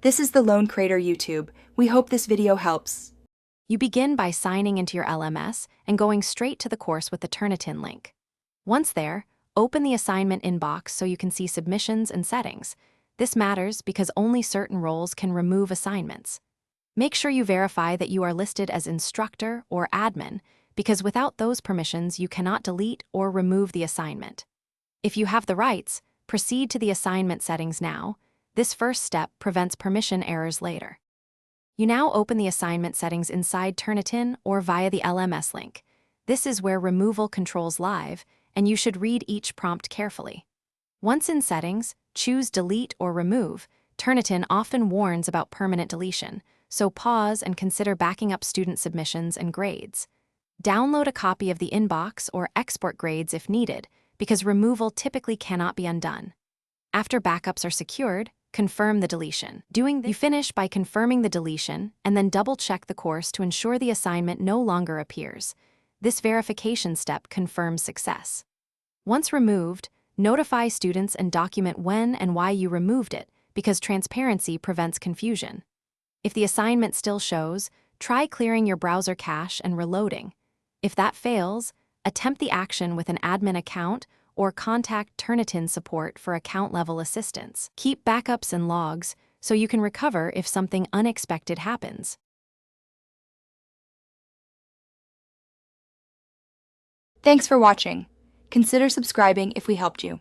This is the Lone Crater YouTube. We hope this video helps. You begin by signing into your LMS and going straight to the course with the Turnitin link. Once there, open the assignment inbox so you can see submissions and settings. This matters because only certain roles can remove assignments. Make sure you verify that you are listed as instructor or admin, because without those permissions, you cannot delete or remove the assignment. If you have the rights, proceed to the assignment settings now. This first step prevents permission errors later. You now open the assignment settings inside Turnitin or via the LMS link. This is where removal controls live, and you should read each prompt carefully. Once in settings, choose Delete or Remove. Turnitin often warns about permanent deletion, so pause and consider backing up student submissions and grades. Download a copy of the inbox or export grades if needed, because removal typically cannot be undone. After backups are secured, confirm the deletion. You finish by confirming the deletion and then double-check the course to ensure the assignment no longer appears. This verification step confirms success. Once removed, notify students and document when and why you removed it, because transparency prevents confusion. If the assignment still shows, try clearing your browser cache and reloading. If that fails, attempt the action with an admin account or contact Turnitin support for account-level assistance. Keep backups and logs so you can recover if something unexpected happens. Thanks for watching. Consider subscribing if we helped you.